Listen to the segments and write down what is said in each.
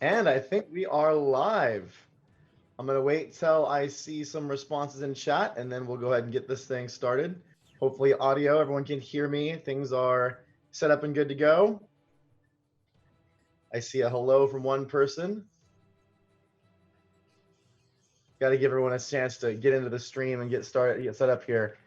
And I think we are live. I'm going to wait till I see some responses in chat, and then we'll go ahead and get this thing started. Hopefully audio, everyone can hear me. Things are set up and good to go. I see a hello from one person. Got to give everyone a chance to get into the stream and get started, get set up here.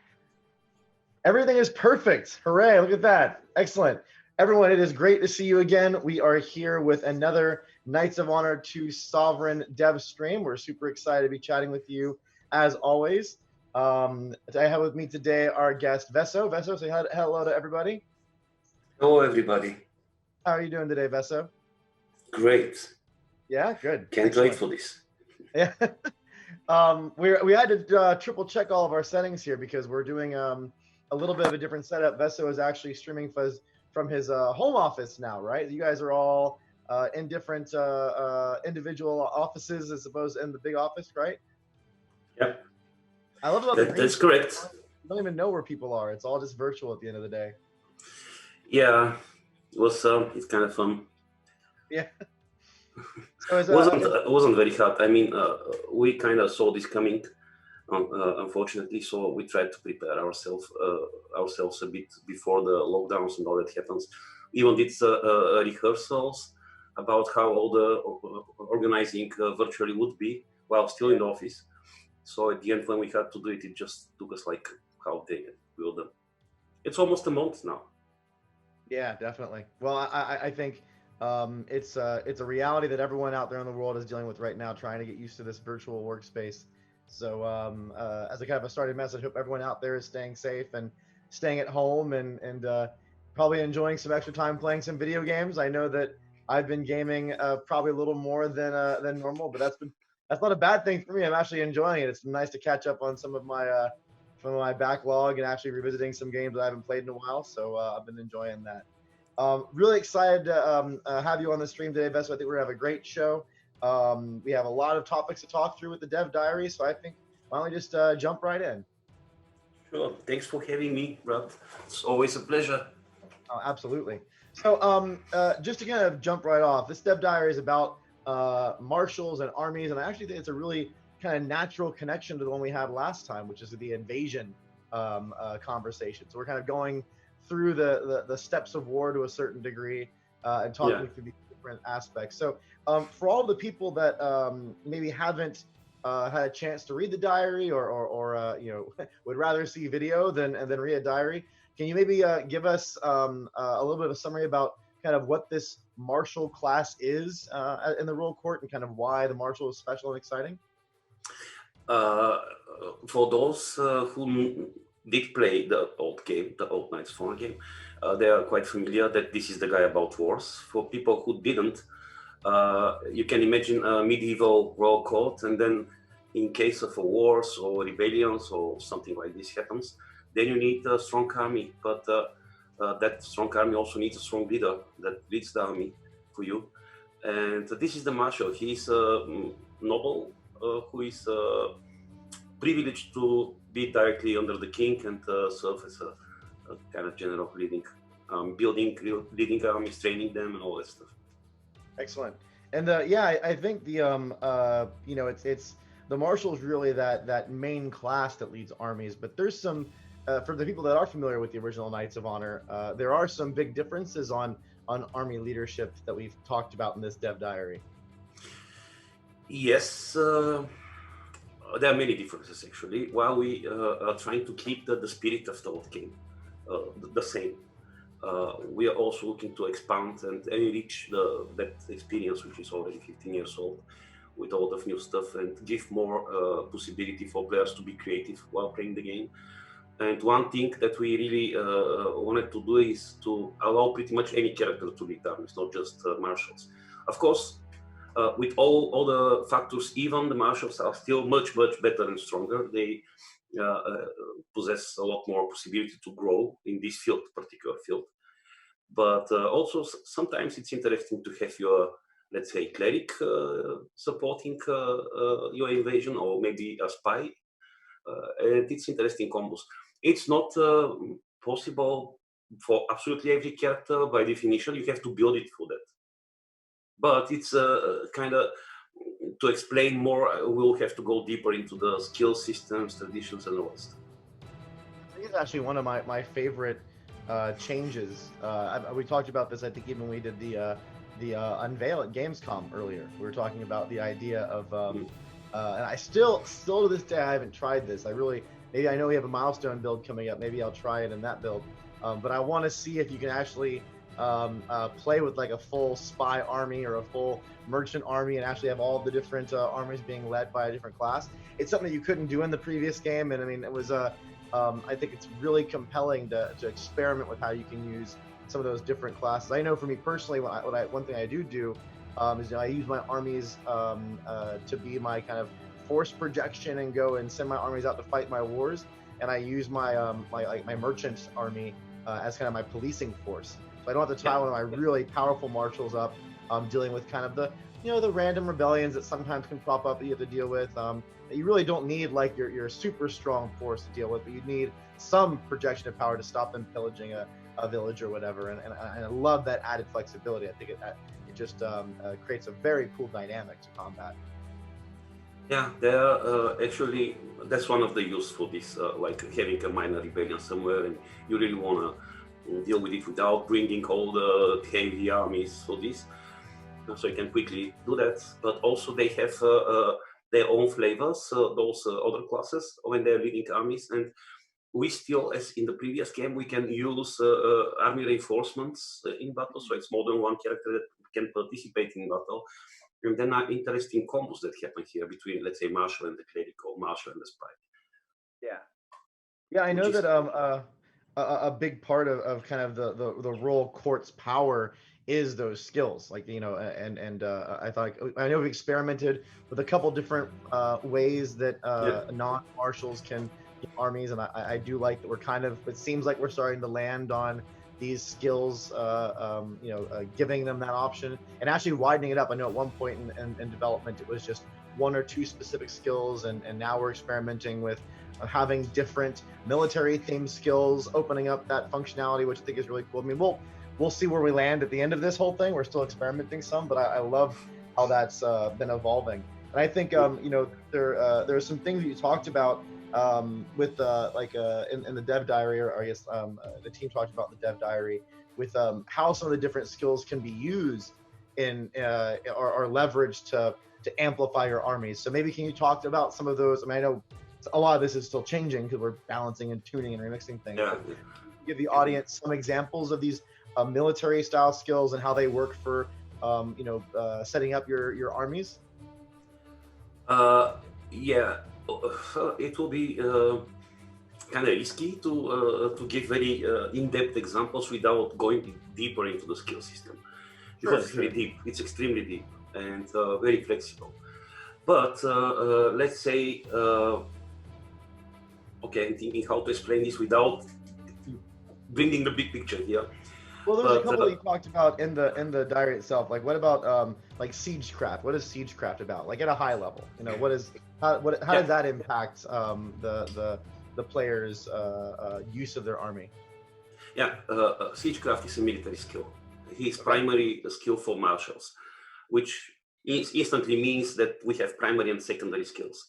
Everything is perfect. Hooray, look at that. Excellent. Everyone, it is great to see you again. We are here with another Knights of Honor 2 Sovereign Dev stream. We're super excited to be chatting with you as always. I have with me today our guest Veso. Veso, say hello to everybody. Hello, everybody. How are you doing today, Veso? Great. Yeah, good. Can't Excellent. wait for this. Yeah. We had to triple check all of our settings here because we're doing a little bit of a different setup. Veso is actually streaming from his home office now, right? You guys are all in different individual offices as opposed in the big office, right? Yep. I love about that's correct. You don't even know where people are. It's all just virtual at the end of the day. Yeah, it was it's kind of fun. Yeah. So it wasn't very hard. I mean, we kind of saw this coming, unfortunately. So we tried to prepare ourselves a bit before the lockdowns and all that happens. We even did rehearsals about how all the organizing virtually would be while still in the office. So at the end, when we had to do it, it just took us like how they will done. It's almost a month now. Yeah, definitely. Well, I think it's a reality that everyone out there in the world is dealing with right now, trying to get used to this virtual workspace. So as a kind of a starting message, hope everyone out there is staying safe and staying at home and probably enjoying some extra time playing some video games. I know that I've been gaming probably a little more than normal, but that's not a bad thing for me. I'm actually enjoying it. It's nice to catch up on some of my from my backlog and actually revisiting some games that I haven't played in a while. So I've been enjoying that. Really excited to have you on the stream today, Veso. I think we're gonna have a great show. We have a lot of topics to talk through with the Dev Diary, so I think why don't we just jump right in? Sure. Thanks for having me, Brad. It's always a pleasure. Oh, absolutely. So just to kind of jump right off, this Dev Diary is about marshals and armies, and I actually think it's a really kind of natural connection to the one we had last time, which is the invasion conversation. So we're kind of going through the steps of war to a certain degree and talking through these different aspects. So for all the people that maybe haven't had a chance to read the diary or you know would rather see video than read a diary, can you maybe give us a little bit of a summary about kind of what this marshal class is in the Royal Court and kind of why the marshal is special and exciting? For those who did play the old game, the old Knights of Honor game, they are quite familiar that this is the guy about wars. For people who didn't, you can imagine a medieval Royal Court, and then in case of a wars or rebellions or something like this happens, then you need a strong army. But that strong army also needs a strong leader that leads the army for you. And this is the marshal. He's a noble who is privileged to be directly under the king and serve as a kind of general leading, leading armies, training them, and all that stuff. Excellent. And yeah, I think the you know it's the marshal is really that main class that leads armies, but there's some for the people that are familiar with the original Knights of Honor, there are some big differences on army leadership that we've talked about in this Dev Diary. Yes, there are many differences actually. While we are trying to keep the spirit of the old game the same, we are also looking to expand and enrich that experience, which is already 15 years old, with a lot of new stuff, and give more possibility for players to be creative while playing the game. And one thing that we really wanted to do is to allow pretty much any character to lead armies, not just marshals. Of course, with all the factors, even the marshals are still much better and stronger. They possess a lot more possibility to grow in this particular field. But also sometimes it's interesting to have your, let's say, cleric supporting your invasion, or maybe a spy. And it's interesting combos. It's not possible for absolutely every character by definition. You have to build it for that. but it's kind of to explain more. We'll have to go deeper into the skill systems, traditions, and all that stuff. I think it's actually one of my favorite changes. We talked about this, I think, even when we did the unveil at Gamescom earlier. We were talking about the idea of, and I still to this day I haven't tried this. Maybe I know we have a milestone build coming up. Maybe I'll try it in that build. But I want to see if you can actually play with like a full spy army or a full merchant army and actually have all the different armies being led by a different class. It's something that you couldn't do in the previous game, and I mean, it was I think it's really compelling to experiment with how you can use some of those different classes. I know for me personally, one thing I do is I use my armies to be my kind of force projection and go and send my armies out to fight my wars, and I use my my merchant army as kind of my policing force. So I don't have to tie one of my really powerful marshals up, dealing with kind of the the random rebellions that sometimes can crop up that you have to deal with. You really don't need like your super strong force to deal with, but you need some projection of power to stop them pillaging a village or whatever. And I love that added flexibility. I think it just creates a very cool dynamic to combat. Yeah, there actually that's one of the use for this, like having a minor rebellion somewhere, and you really want to deal with it without bringing all the heavy armies for this. So you can quickly do that. But also they have their own flavors, those other classes when they're leading armies, and we still, as in the previous game, we can use army reinforcements in battle. So it's more than one character that can participate in battle. And then are interesting combos that happen here between, let's say, Marshal and the Cleric, or Marshal and the Spy. Yeah, I know that a big part of kind of the royal court's power is those skills, like and I thought I know we've experimented with a couple different ways that non-marshals can get armies, and I do like that we're kind of, it seems like we're starting to land on these skills, giving them that option and actually widening it up. I know at one point in development it was just one or two specific skills, and now we're experimenting with having different military themed skills, opening up that functionality, which I think is really cool. I mean, we'll see where we land at the end of this whole thing. We're still experimenting some, but I love how that's been evolving. And I think there are some things that you talked about with in the dev diary, or I guess the team talked about in the dev diary with how some of the different skills can be used in or leveraged to amplify your armies. So maybe can you talk about some of those? I mean, I know a lot of this is still changing because we're balancing and tuning and remixing things. Yeah. Give the audience some examples of these military style skills and how they work for setting up your armies. Yeah, it will be kind of risky to give very in-depth examples without going deeper into the skill system, because it's very deep. It's extremely deep and very flexible. But let's say, okay, I'm thinking how to explain this without bringing the big picture here. Well, there's a couple that you talked about in the diary itself. Like, what about like siegecraft? What is siegecraft about? Like at a high level, how does that impact the player's use of their army? Yeah, siegecraft is a military skill. His primary skill for marshals, which instantly means that we have primary and secondary skills.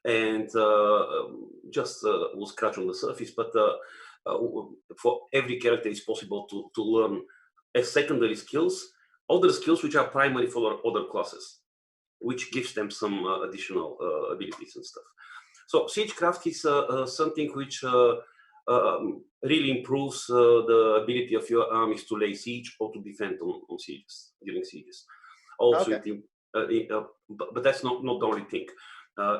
And just we'll scratch on the surface, but for every character it's possible to learn as secondary skills other skills which are primary for other classes, which gives them some additional abilities and stuff. So siegecraft is something which really improves the ability of your armies to lay siege or to defend on sieges, during sieges. Also, but that's not the only thing.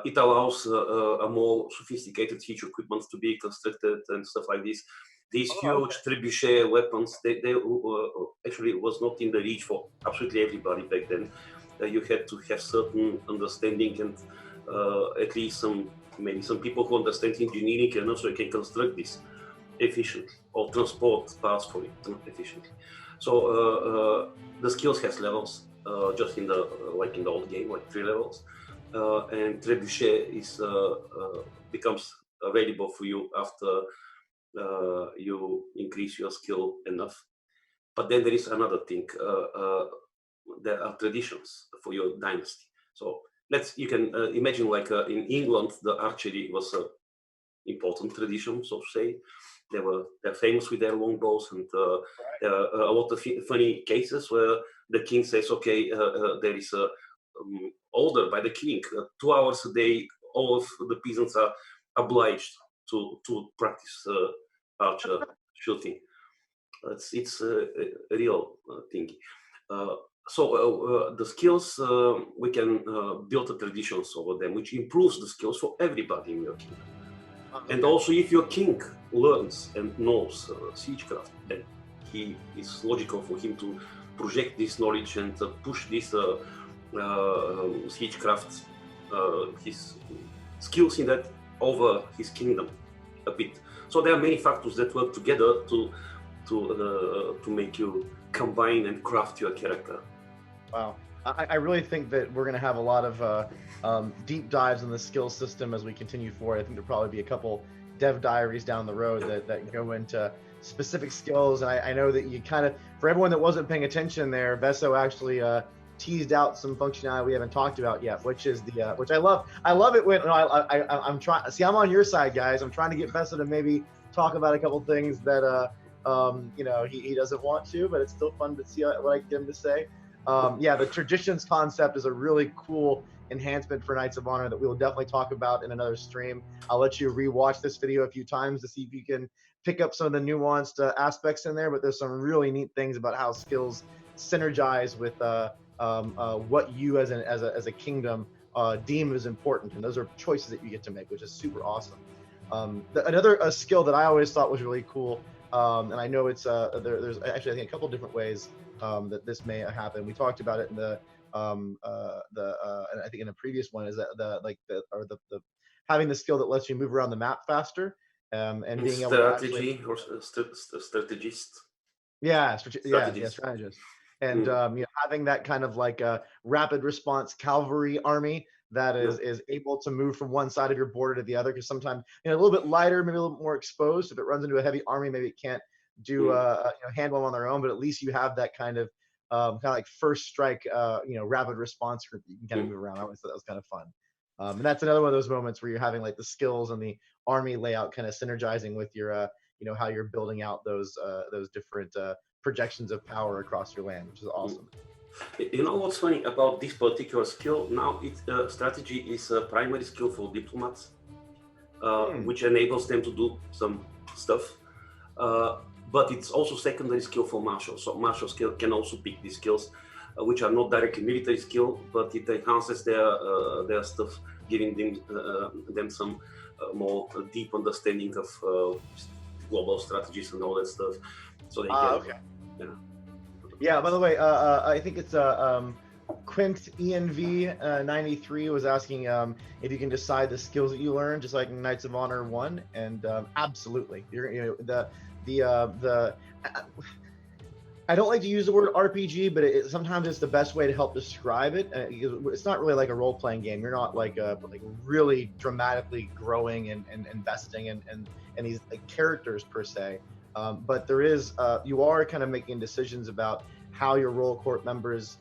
It allows a more sophisticated siege equipment to be constructed and stuff like this. These huge trebuchet weapons, they actually was not in the reach for absolutely everybody back then. You had to have certain understanding and at least maybe some people who understand engineering and also can construct this efficiently or transport parts for it efficiently. So the skills has levels, just in the like in the old game, like 3 levels. And trebuchet is becomes available for you after you increase your skill enough. But then there is another thing. there are traditions for your dynasty. So you can imagine like in England, the archery was an important tradition, so to say. They're famous with their longbows, and there are a lot of funny cases where the king says, okay, there is a order by the king, 2 hours a day, all of the peasants are obliged to practice archer shooting. It's a real thing. So the skills, we can build the traditions over them, which improves the skills for everybody in your kingdom. And also, if your king learns and knows siegecraft, then it's logical for him to project this knowledge and push this siegecraft, his skills in that over his kingdom a bit. So there are many factors that work together to make you combine and craft your character. Wow. I really think that we're going to have a lot of deep dives in the skill system as we continue forward. I think there'll probably be a couple dev diaries down the road that go into specific skills. And I know that you kind of, for everyone that wasn't paying attention there, Veso actually teased out some functionality we haven't talked about yet, which is the which I love. I love it when I'm trying. See, I'm on your side, guys. I'm trying to get Veso to maybe talk about a couple things that you know, he doesn't want to, but it's still fun to see what I get him to say. Yeah, the traditions concept is a really cool enhancement for Knights of Honor that we will definitely talk about in another stream. I'll let you rewatch this video a few times to see if you can pick up some of the nuanced aspects in there, but there's some really neat things about how skills synergize with what you as a kingdom deem as important, and those are choices that you get to make, which is super awesome. Another skill that I always thought was really cool, and I know it's there's actually I think a couple different ways that this may happen. We talked about it in the and I think in a previous one, is that the having the skill that lets you move around the map faster, and being able to actually, strategist. Yeah, strategist. And you know, having that kind of like a rapid response cavalry army that is able to move from one side of your border to the other, because sometimes, you know, a little bit lighter, maybe a little bit more exposed. If it runs into a heavy army, maybe it can't do you know, handle them on their own, but at least you have that kind of like first strike, you know, rapid response group you can kind of move around. I always thought that was kind of fun. And that's another one of those moments where you're having like the skills and the army layout kind of synergizing with your you know, how you're building out those different projections of power across your land, which is awesome. You know what's funny about this particular skill? Now, strategy is a primary skill for diplomats, which enables them to do some stuff. But it's also secondary skill for marshals. So marshals can also pick these skills, which are not directly military skill, but it enhances their stuff, giving them some more deep understanding of global strategies and all that stuff. So they can, yeah. By the way, I think it's Quint ENV 93 was asking if you can decide the skills that you learn, just like in Knights of Honor 1, and absolutely. You know, I don't like to use the word RPG, but sometimes it's the best way to help describe it. It's not really like a role-playing game. You're not like really dramatically growing and investing in these like characters per se. But there is, you are kind of making decisions about how your role court members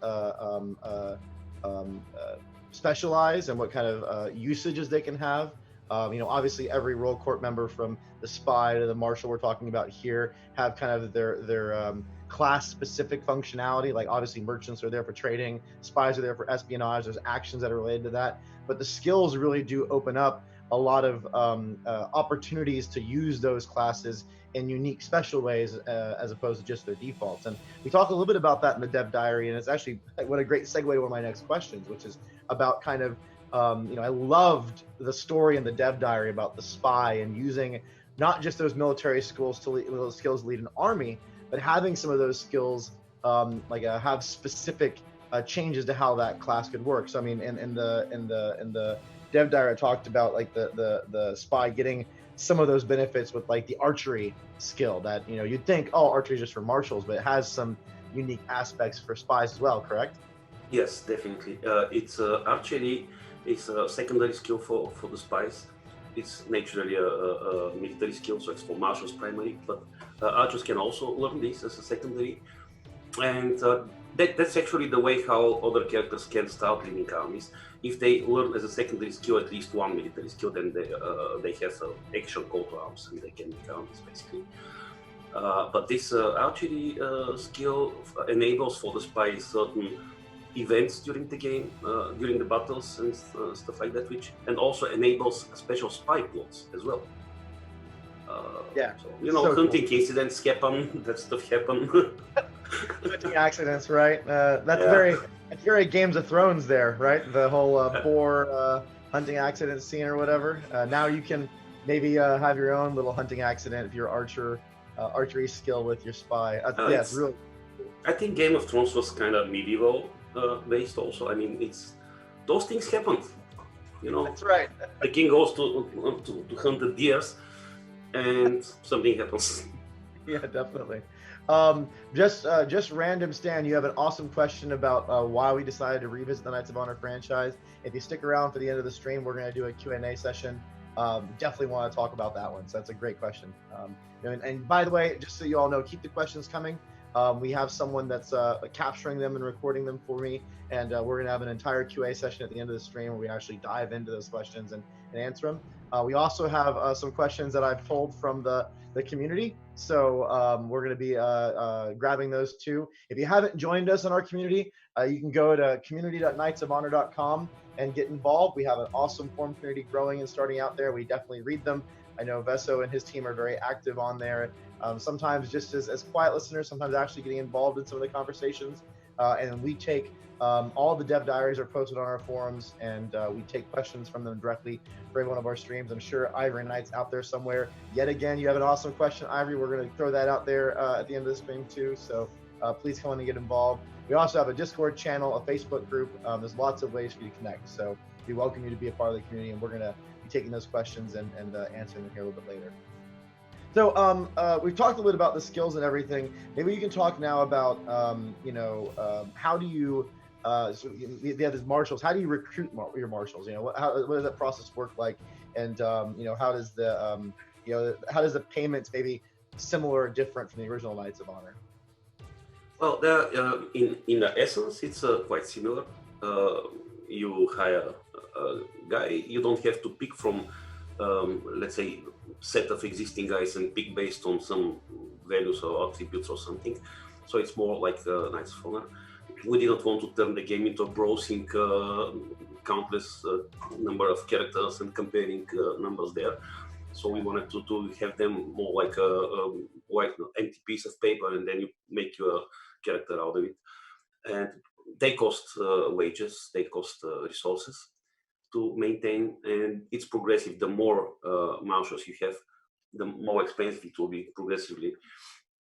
specialize and what kind of usages they can have. You know, obviously every role court member, from the spy to the marshal we're talking about here, have kind of their class specific functionality. Like obviously merchants are there for trading, spies are there for espionage, there's actions that are related to that. But the skills really do open up a lot of opportunities to use those classes in unique special ways, as opposed to just their defaults. And we talked a little bit about that in the dev diary, and it's actually what a great segue to one of my next questions, which is about kind of you know, I loved the story in the dev diary about the spy and using not just those military skills to lead an army, but having some of those skills like have specific changes to how that class could work. So I mean, in the dev diary, I talked about like the spy getting some of those benefits with like the archery skill that, you know, you'd think, oh, archery is just for marshals, but it has some unique aspects for spies as well, correct? Yes, definitely. It's archery. It's a secondary skill for the spies. It's naturally a military skill, so it's for marshals primary, but archers can also learn this as a secondary. And that's actually the way how other characters can start leading armies. If they learn as a secondary skill at least one military skill, then they have an action call to arms and they can make armies basically. But this archery skill enables for the spy certain events during the game, during the battles and stuff like that, and also enables special spy plots as well. Yeah, so, you know, so hunting cool. incidents happen, that stuff happen. Hunting accidents, right? That's very Games of Thrones there, right? The whole boar hunting accident scene or whatever. Now you can maybe have your own little hunting accident if you're archery skill with your spy. Yeah, it's really cool. I think Game of Thrones was kind of medieval based also. I mean, those things happened. You know, that's right. The king goes to hunt the deers, and something happens. Yeah, definitely. Just random, Stan, you have an awesome question about why we decided to revisit the Knights of Honor franchise. If you stick around for the end of the stream, we're going to do a Q&A session. Definitely want to talk about that one. So that's a great question. And by the way, just so you all know, keep the questions coming. We have someone that's capturing them and recording them for me, and we're going to have an entire QA session at the end of the stream where we actually dive into those questions and answer them. We also have some questions that I've pulled from the community, so we're going to be grabbing those too. If you haven't joined us in our community, you can go to community.knightsofhonor.com and get involved. We have an awesome forum community growing and starting out there. We definitely read them. I know Veso and his team are very active on there. Sometimes just as quiet listeners, sometimes actually getting involved in some of the conversations. And we take all the dev diaries are posted on our forums, and we take questions from them directly for every one of our streams. I'm sure Ivory Knight's out there somewhere. Yet again, you have an awesome question, Ivory. We're going to throw that out there at the end of the stream too. So please come on and get involved. We also have a Discord channel, a Facebook group. There's lots of ways for you to connect. So we welcome you to be a part of the community, and we're going to be taking those questions and answering them here a little bit later. So we've talked a little bit about the skills and everything. Maybe you can talk now about, how do you, so you have these marshals, how do you recruit your marshals? You know, what does that process work like? And, how does the payments maybe similar or different from the original Knights of Honor? Well, in the essence, it's quite similar. You hire a guy, you don't have to pick from, let's say, set of existing guys and pick based on some values or attributes or something. So it's more like Knights of Honor. We didn't want to turn the game into browsing countless number of characters and comparing numbers there. So we wanted to have them more like a white empty piece of paper, and then you make your character out of it. And they cost wages, they cost resources to maintain, and it's progressive. The more marshals you have, the more expensive it will be progressively.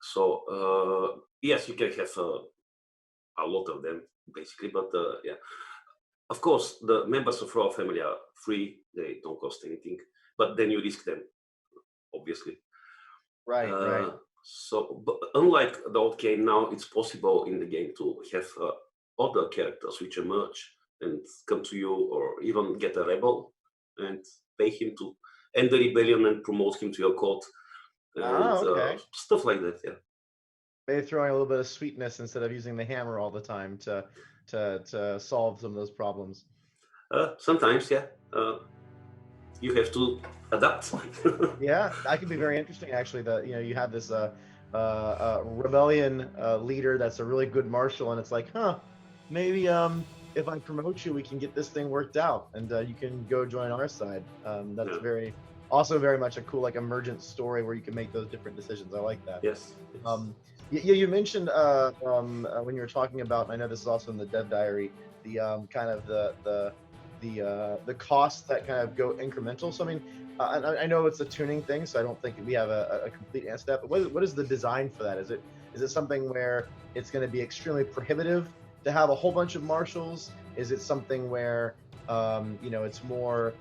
So yes, you can have a lot of them basically, but yeah, of course the members of our family are free, they don't cost anything, but then you risk them, obviously. Right. So, but unlike the old game, now it's possible in the game to have other characters which emerge and come to you, or even get a rebel and pay him to end the rebellion and promote him to your court, and stuff like that. Yeah. Maybe throwing a little bit of sweetness instead of using the hammer all the time to solve some of those problems. Sometimes, yeah. You have to adapt. Yeah, that could be very interesting. Actually, you have this rebellion leader that's a really good marshal, and it's like, maybe if I promote you, we can get this thing worked out, and you can go join our side. That's very much a cool, like, emergent story where you can make those different decisions. I like that. Yes. You mentioned when you were talking about, and I know this is also in the dev diary, the kind of the costs that kind of go incremental. So I mean, I know it's a tuning thing, so I don't think we have a complete answer to that. But what is the design for that? Is it something where it's going to be extremely prohibitive to have a whole bunch of marshals? Is it something where it's more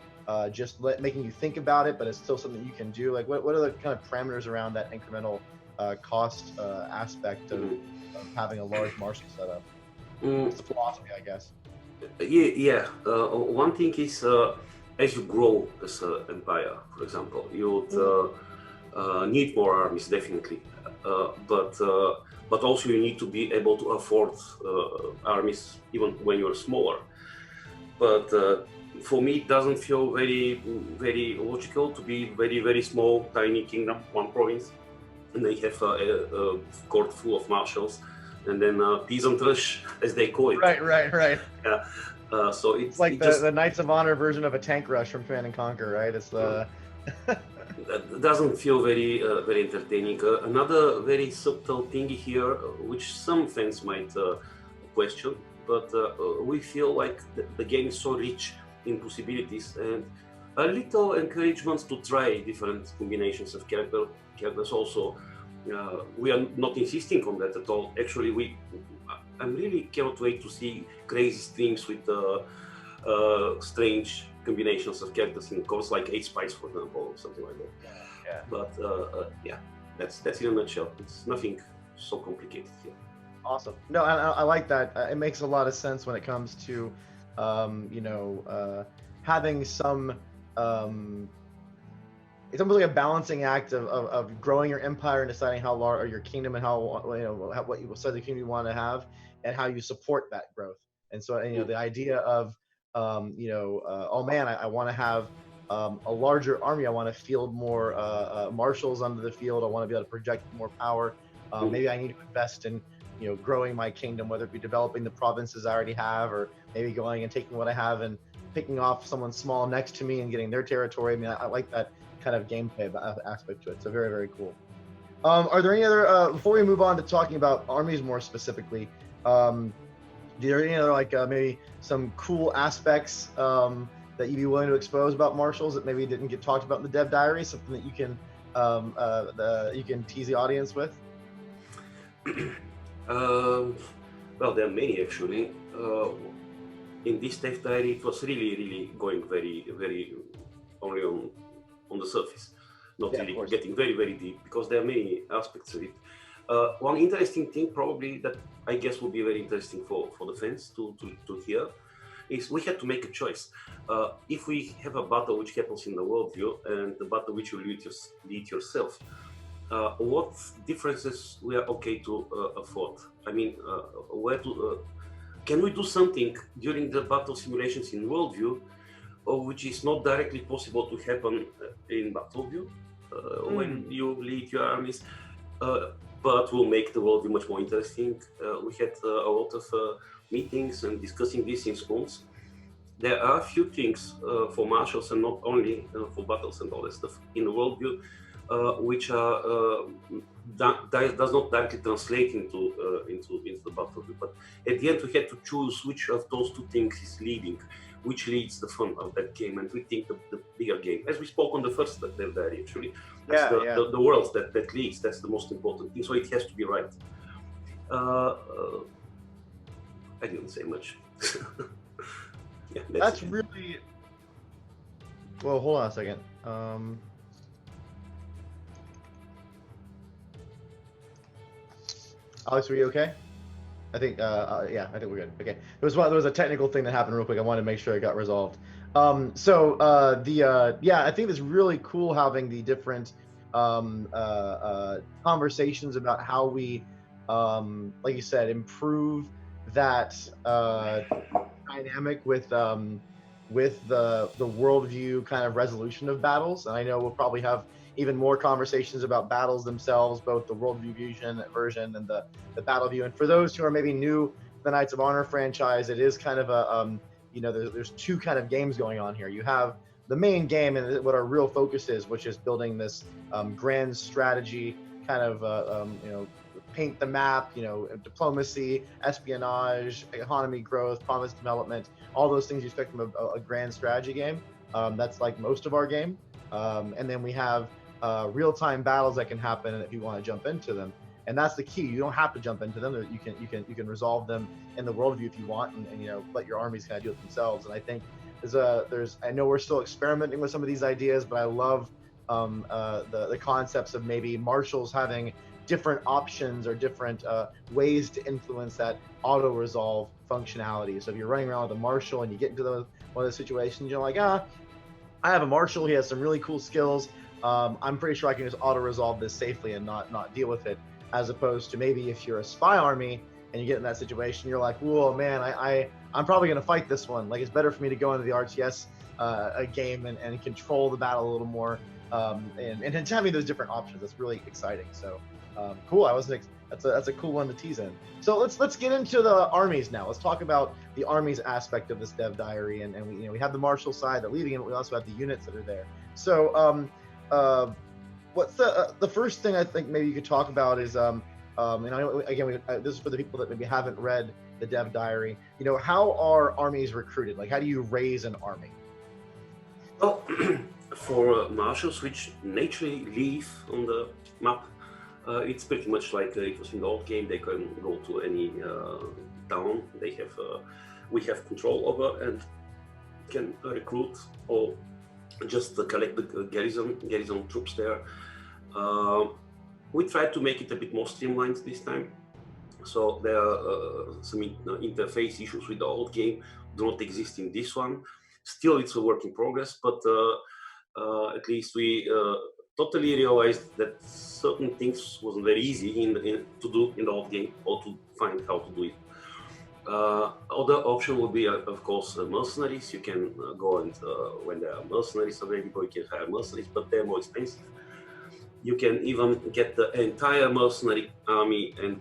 just making you think about it, but it's still something you can do? Like, what are the kind of parameters around that incremental cost aspect of having a large marshal setup? It's the philosophy, I guess. Yeah. One thing is, as you grow as an empire, for example, need more armies, definitely. But also you need to be able to afford armies even when you're smaller. But for me, it doesn't feel very logical to be very small, tiny kingdom, one province, and they have a court full of marshals, and then peasant rush, as they call it. Right. Yeah. So it's like the Knights of Honor version of a tank rush from Command and Conquer, right? It's the that doesn't feel very entertaining. Another very subtle thing here, which some fans might question, but we feel like the game is so rich in possibilities and a little encouragement to try different combinations of characters also. We are not insisting on that at all. Actually, I really cannot wait to see crazy streams with strange combinations of characters in course, like 8 Spies, for example, or something like that. Yeah. But yeah, that's in a nutshell. It's nothing so complicated here. Awesome. No, I like that. It makes a lot of sense when it comes to, having some. It's almost like a balancing act of growing your empire and deciding how large, or your kingdom, and how what you size of kingdom you want to have, and how you support that growth. And so the idea of oh man, I want to have a larger army. I want to field more marshals onto the field. I want to be able to project more power. Maybe I need to invest in growing my kingdom, whether it be developing the provinces I already have, or maybe going and taking what I have and picking off someone small next to me and getting their territory. I mean, I like that kind of gameplay aspect to it. So very cool. Are there any other before we move on to talking about armies more specifically? Do there any other maybe some cool aspects that you'd be willing to expose about marshals that maybe didn't get talked about in the dev diary? Something that you can tease the audience with? Well, there are many actually. In this dev diary, it was really going very only on the surface, not really getting very deep, because there are many aspects of it. One interesting thing probably that I guess will be very interesting for the fans to hear is we had to make a choice. If we have a battle which happens in the worldview and the battle which you lead yourself, what differences we are okay to afford? I mean, can we do something during the battle simulations in worldview, which is not directly possible to happen in battleview when you lead your armies, but will make the worldview much more interesting? We had a lot of meetings and discussing this in scones. There are a few things for marshals and not only for battles and all that stuff in the worldview, which are does not directly translate into the battlefield. But at the end, we had to choose which of those two things is leading, which leads the fun of that game, and we think the bigger game. As we spoke on the first dev diary, actually, the worlds that leads. That's the most important thing. So it has to be right. I didn't say much. Yeah, that's really. Well, hold on a second. Alex, were you okay? I think, yeah, I think we're good. Okay, there was a technical thing that happened real quick. I wanted to make sure it got resolved. Yeah, I think it's really cool having the different conversations about how we, like you said, improve that dynamic with the worldview kind of resolution of battles. And I know we'll probably have even more conversations about battles themselves, both the worldview version and the battle view. And for those who are maybe new to the Knights of Honor franchise, it is kind of a there's two kind of games going on here. You have the main game and what our real focus is, which is building this grand strategy kind of paint the map, diplomacy, espionage, economy growth, province development, all those things you expect from a grand strategy game. That's like most of our game. And then we have real-time battles that can happen if you want to jump into them. And that's the key. You don't have to jump into them. You can resolve them in the worldview if you want, and let your armies kind of do it themselves. And I think I know we're still experimenting with some of these ideas, but I love the concepts of maybe marshals having different options or different ways to influence that auto resolve functionality. So if you're running around with a marshal and you get into one of those situations, you're like, I have a marshal. He has some really cool skills. I'm pretty sure I can just auto-resolve this safely and not deal with it. As opposed to maybe if you're a spy army and you get in that situation, you're like, whoa, man, I'm probably going to fight this one. Like, it's better for me to go into the RTS game and control the battle a little more, and having those different options. That's really exciting. So cool. That's a cool one to tease in. So let's get into the armies now. Let's talk about the armies aspect of this dev diary, and we have the martial side, the leading, and we also have the units that are there. So what's the first thing I think maybe you could talk about is again, this is for the people that maybe haven't read the dev diary. How are armies recruited? Like, how do you raise an army? Well, for marshals, which naturally live on the map, it's pretty much like it was in the old game. They can go to any town we have control over and can recruit or just collect the garrison troops there. We tried to make it a bit more streamlined this time. So there are some interface issues with the old game do not exist in this one. Still, it's a work in progress, but at least we totally realized that certain things wasn't very easy to do in the old game, or to find how to do it. Other option would be, of course, mercenaries. You can go and when there are mercenaries available, you can hire mercenaries, but they're more expensive. You can even get the entire mercenary army and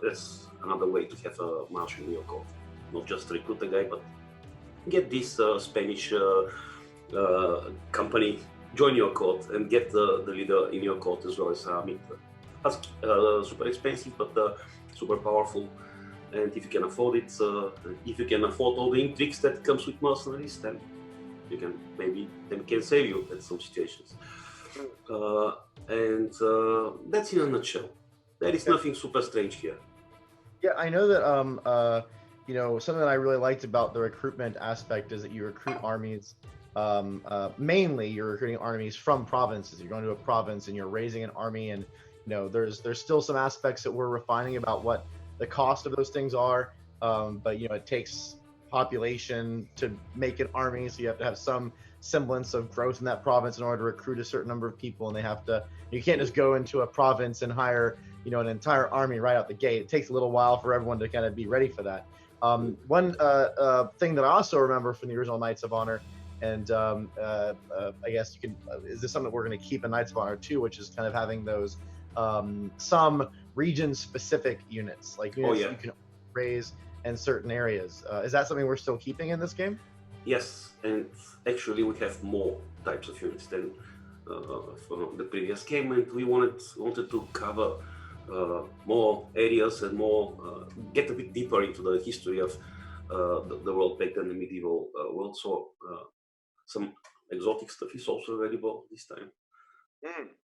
that's another way to have a marshal in your court. Not just recruit a guy, but get this Spanish company, join your court, and get the leader in your court as well as army. That's super expensive, but super powerful. And if you can afford it, if you can afford all the intrigues that comes with mercenaries, then you can can save you in some situations. And that's in a nutshell. There is nothing super strange here. Yeah, I know that something that I really liked about the recruitment aspect is that you recruit armies. Mainly, you're recruiting armies from provinces. You're going to a province and you're raising an army, and there's still some aspects that we're refining about what the cost of those things are. But it takes population to make an army, so you have to have some semblance of growth in that province in order to recruit a certain number of people, and you can't just go into a province and hire an entire army right out the gate. It takes a little while for everyone to kind of be ready for that. One thing that I also remember from the original Knights of Honor, and I guess you can, is this something that we're going to keep in Knights of Honor too, which is kind of having those some region-specific units, like units you can raise in certain areas. Is that something we're still keeping in this game? Yes, and actually we have more types of units than from the previous game, and we wanted to cover more areas and more get a bit deeper into the history of the world back then, the medieval world. So some exotic stuff is also available this time.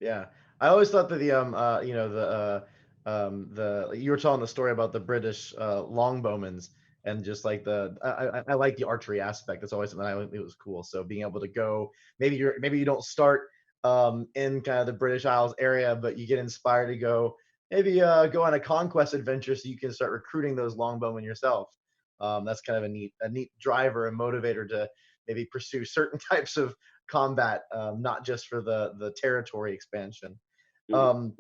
Yeah, I always thought that you were telling the story about the British longbowmans, and just like I like the archery aspect. That's always something it was cool. So being able to go, maybe you don't start in kind of the British Isles area, but you get inspired to go go on a conquest adventure, so you can start recruiting those longbowmen yourself. That's kind of a neat driver and motivator to maybe pursue certain types of combat, not just for the territory expansion. Now,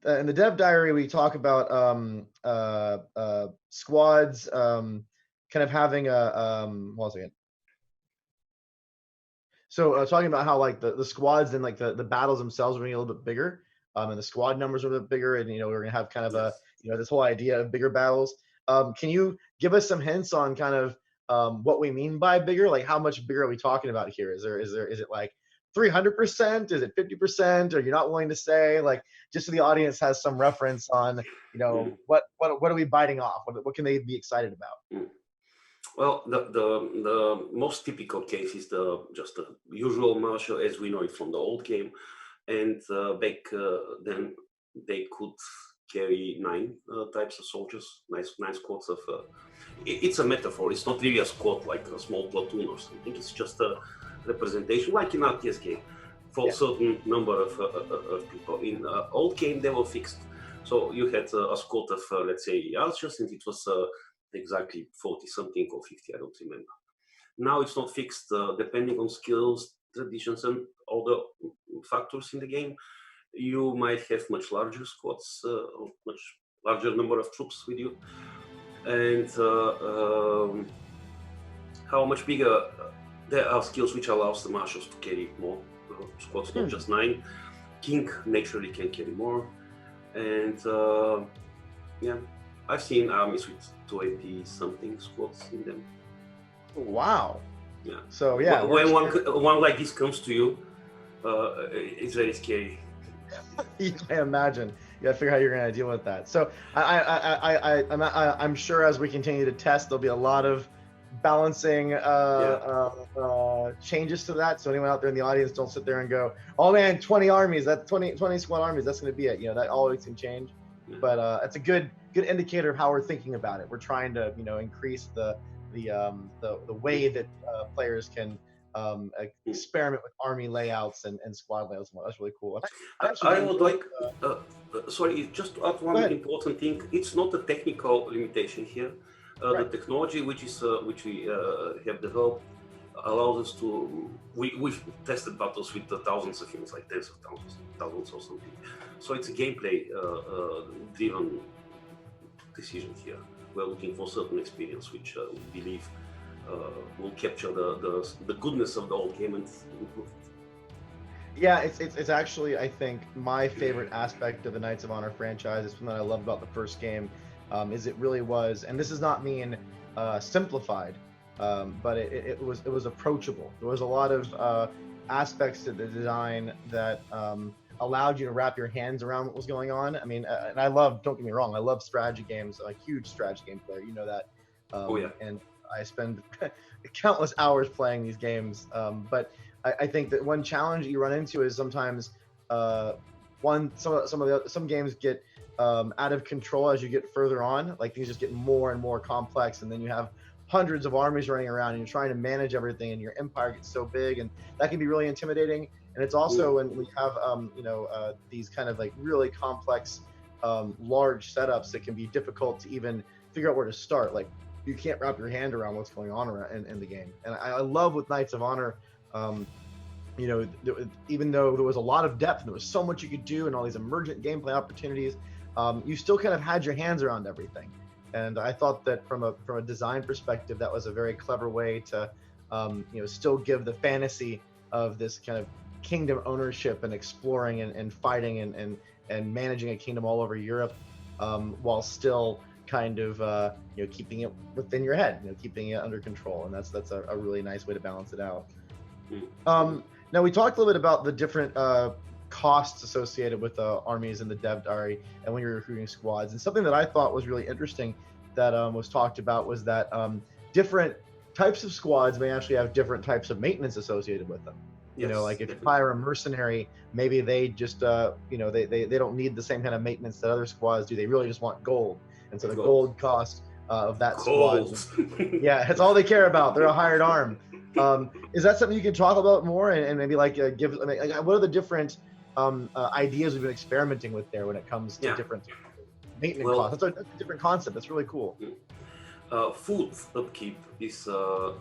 in the dev diary, we talk about squads kind of having a one second. So talking about how like the squads and like the battles themselves are getting a little bit bigger, and the squad numbers are a bit bigger, and we're gonna have kind of this whole idea of bigger battles. Can you give us some hints on kind of what we mean by bigger? Like, how much bigger are we talking about here? Is it like 300%? Is it 50%? Or you're not willing to say? Like, just so the audience has some reference on, what are we biting off? What can they be excited about? Well, the most typical case is just the usual marshal as we know it from the old game, and back then they could carry 9 types of soldiers, nine squads of. It's a metaphor. It's not really a squad like a small platoon or something. It's just a representation, like in RTS game, for a certain number of people. In old game, they were fixed. So you had a squad of, let's say, archers, and it was exactly 40 something or 50, I don't remember. Now it's not fixed, depending on skills. traditions and other factors in the game, you might have much larger squads, much larger number of troops with you, and how much bigger there are skills which allows the marshals to carry more squads, not just 9. King naturally can carry more, and yeah, I've seen armies with 20 something squads in them. Wow. Yeah. So yeah, when one like this comes to you, it's very scary. You can imagine. You gotta figure out how you're gonna deal with that. So I'm sure as we continue to test, there'll be a lot of balancing changes to that. So anyone out there in the audience, don't sit there and go, "Oh man, 20 armies. That's 20 squad armies. That's gonna be it." You know, that always can change. Yeah. But it's a good indicator of how we're thinking about it. We're trying to increase the way that players can experiment with army layouts and squad layouts. That's really cool. I would like, sorry, just to add one important thing. It's not a technical limitation here. The technology which we have developed allows us to. We've tested battles with thousands of units, like tens of thousands or something. So it's a gameplay driven decision here. We're looking for certain experience, which we believe will capture the goodness of the old game and improve it. Yeah, it's actually, I think, my favorite aspect of the Knights of Honor franchise. It's something that I love about the first game, is it really was, and this does not mean simplified, but it was approachable. There was a lot of aspects to the design that allowed you to wrap your hands around what was going on. I mean, and don't get me wrong, I love strategy games. I'm a huge strategy game player, you know that. Oh yeah. And I spend countless hours playing these games. But I think that one challenge you run into is sometimes some games get out of control as you get further on. Like things just get more and more complex, and then you have hundreds of armies running around, and you're trying to manage everything, and your empire gets so big, and that can be really intimidating. And it's also when we have these kind of like really complex, large setups that can be difficult to even figure out where to start. Like you can't wrap your hand around what's going on in the game. And I love with Knights of Honor, even though there was a lot of depth and there was so much you could do and all these emergent gameplay opportunities, you still kind of had your hands around everything. And I thought that from a design perspective, that was a very clever way to still give the fantasy of this kind of kingdom ownership and exploring and fighting and managing a kingdom all over Europe, while still kind of keeping it within your head, keeping it under control. And that's a really nice way to balance it out. Now we talked a little bit about the different costs associated with armies in the dev diary and when you're recruiting squads. And something that I thought was really interesting that was talked about was that different types of squads may actually have different types of maintenance associated with them. Yes, like if you hire a mercenary, maybe they just they don't need the same kind of maintenance that other squads do. They really just want gold, and so the gold cost of that squad, yeah, that's all they care about. They're a hired arm. Is that something you can talk about more and maybe what are the different ideas we've been experimenting with there when it comes to different maintenance costs? That's a different concept. That's really cool. Food upkeep is a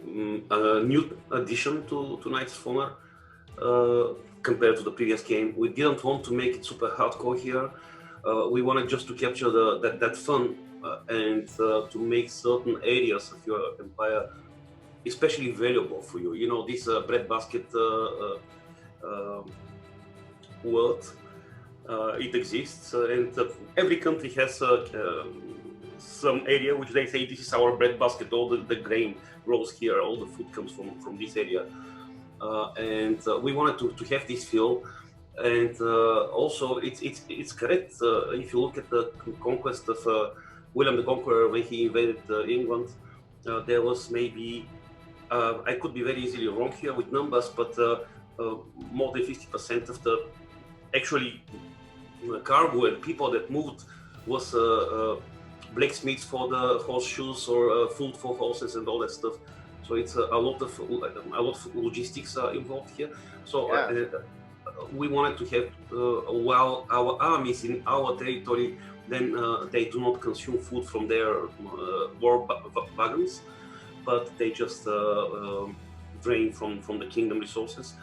new addition to Knights of Honor compared to the previous game. We didn't want to make it super hardcore here. We wanted just to capture that fun and to make certain areas of your empire especially valuable for you. This breadbasket world, it exists, and every country has some area which they say this is our breadbasket. All the grain grows here, all the food comes from this area, and we wanted to have this feel. And also, it's correct if you look at the conquest of William the Conqueror when he invaded England. There was maybe I could be very easily wrong here with numbers, but more than 50% of the actually cargo and people that moved was blacksmiths for the horseshoes or food for horses and all that stuff. So it's a lot of logistics involved here. So we wanted to have while our armies in our territory, then they do not consume food from their war wagons, but they just drain from the kingdom resources.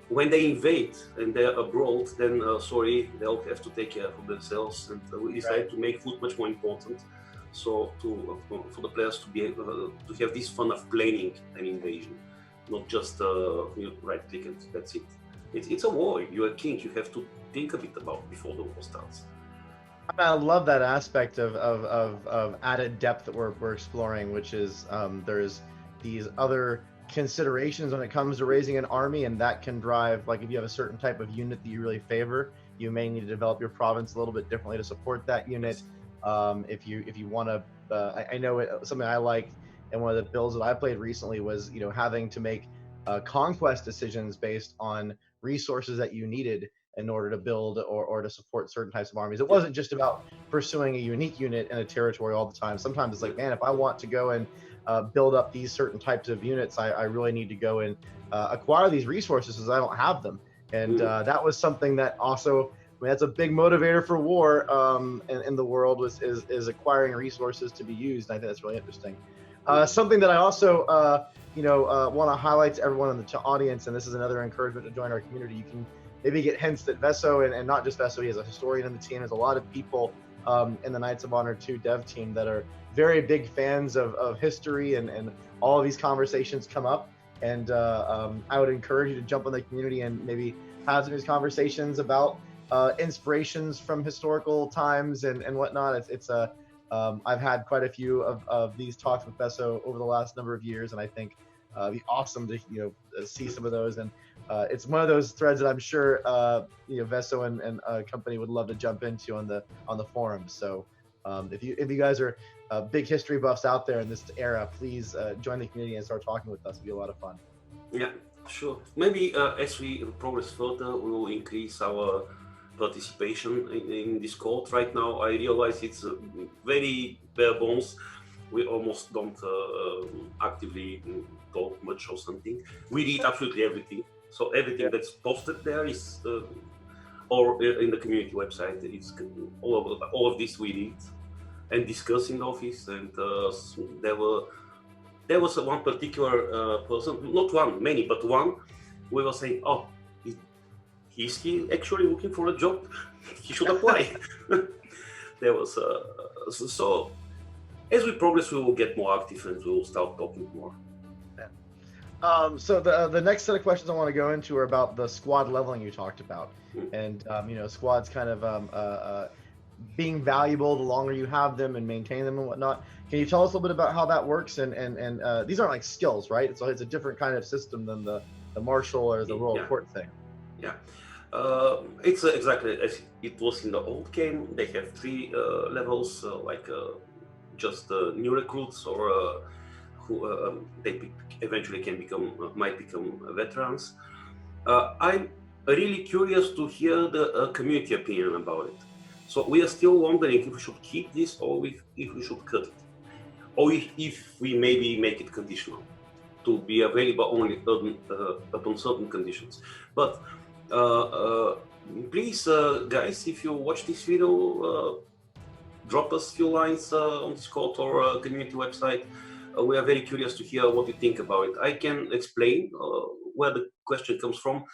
When they invade and they're abroad, then sorry, they'll have to take care of themselves, and we decided to make food much more important. So for the players to be able to have this fun of planning an invasion, not just right click and that's it. It's a war. You're a king. You have to think a bit about before the war starts. I love that aspect of added depth that we're exploring, which is there's these other considerations when it comes to raising an army, and that can drive, like if you have a certain type of unit that you really favor, you may need to develop your province a little bit differently to support that unit. If you want to, I know something I like, and one of the builds that I played recently was having to make conquest decisions based on resources that you needed in order to build or to support certain types of armies. It wasn't just about pursuing a unique unit in a territory all the time. Sometimes it's like, man, if I want to go and build up these certain types of units, I really need to go and acquire these resources because I don't have them. And that was something that also, that's a big motivator for war in the world is acquiring resources to be used. And I think that's really interesting. Something that I also want to highlight to everyone in the audience, and this is another encouragement to join our community. You can maybe get hints that Veso, and not just Veso, he has a historian in the team. There's a lot of people in the Knights of Honor 2 dev team that are very big fans of history, and all of these conversations come up. And I would encourage you to jump on the community and maybe have some of these conversations about inspirations from historical times and whatnot. I've had quite a few of these talks with Veso over the last number of years, and I think it'd be awesome to see some of those. And it's one of those threads that I'm sure Veso and company would love to jump into on the forums. So if you guys are big history buffs out there in this era, please join the community and start talking with us. It'll be a lot of fun. Yeah, sure. Maybe as we progress further, we will increase our participation in Discord. Right now, I realize it's very bare bones. We almost don't actively talk much or something. We read absolutely everything. So everything that's posted there is, or in the community website, it's all of this we read and discuss in the office. And there was one particular person, not one, many, but one. We were saying, oh, is he actually looking for a job? He should apply. There was so as we progress, we will get more active and we will start talking more. So the next set of questions I want to go into are about the squad leveling you talked about, and squads kind of being valuable the longer you have them and maintain them and whatnot. Can you tell us a little bit about how that works? And these aren't like skills, right? It's a different kind of system than the Marshal or the Royal Court thing. Yeah, it's exactly as it was in the old game. They have 3 levels, just new recruits or who they eventually might become veterans. I'm really curious to hear the community opinion about it. So we are still wondering if we should keep this or if we should cut it, or if we maybe make it conditional to be available only upon certain conditions. But please, guys, if you watch this video, drop us a few lines on Discord or community website. We are very curious to hear what you think about it. I can explain where the question comes from.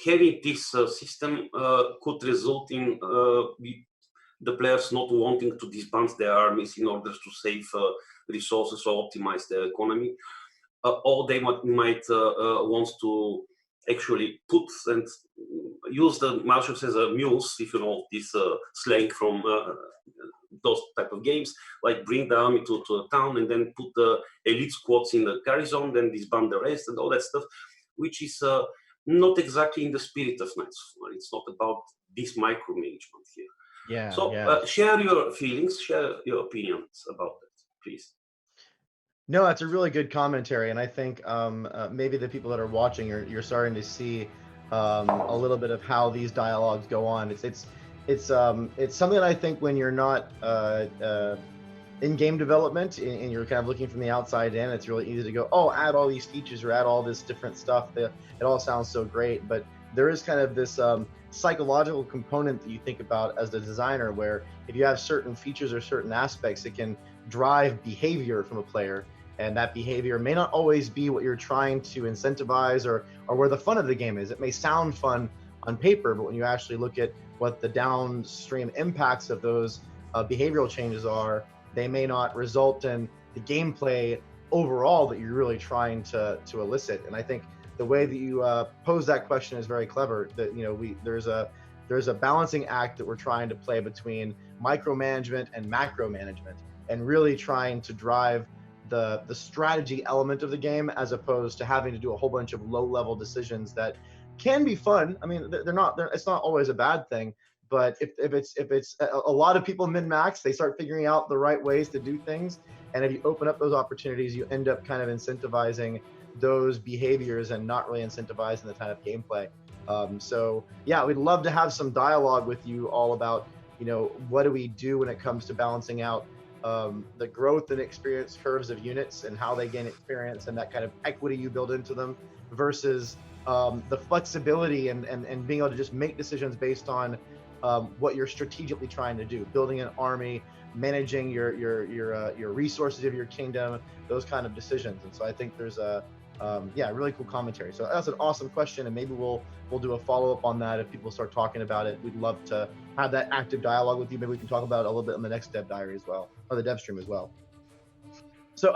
Having this system could result in the players not wanting to disband their armies in order to save resources or optimize their economy, or they might want to actually put and use the marshals as a mules, if you know this slang from those type of games, like bring the army to a town and then put the elite squads in the garrison, then disband the rest and all that stuff, which is not exactly in the spirit of Knights. It's not about this micromanagement here. Yeah. So share your feelings, share your opinions about that, please. No, that's a really good commentary, and I think maybe the people that are watching, you're starting to see a little bit of how these dialogues go on. It's something that I think when you're not in game development and you're kind of looking from the outside in, it's really easy to go, oh, add all these features or add all this different stuff. It all sounds so great, but there is kind of this psychological component that you think about as the designer, where if you have certain features or certain aspects, it can drive behavior from a player. and that behavior may not always be what you're trying to incentivize or where the fun of the game is. It may sound fun on paper, but when you actually look at what the downstream impacts of those behavioral changes are, they may not result in the gameplay overall that you're really trying to elicit. And I think the way that you pose that question is very clever. That, you know, there's a balancing act that we're trying to play between micromanagement and macro management, and really trying to drive the strategy element of the game, as opposed to having to do a whole bunch of low-level decisions that can be fun. I mean, it's not always a bad thing, but if it's a lot of people min-max, they start figuring out the right ways to do things, and if you open up those opportunities, you end up kind of incentivizing those behaviors and not really incentivizing the kind of gameplay. So yeah, we'd love to have some dialogue with you all about, you know, what do we do when it comes to balancing out the growth and experience curves of units and how they gain experience and that kind of equity you build into them, versus the flexibility and being able to just make decisions based on what you're strategically trying to do, building an army, managing your resources of your kingdom, those kind of decisions. And so I think there's a really cool commentary. So that's an awesome question, and maybe we'll do a follow-up on that if people start talking about it. We'd love to have that active dialogue with you. Maybe we can talk about it a little bit in the next Dev Diary as well, or the DevStream as well. So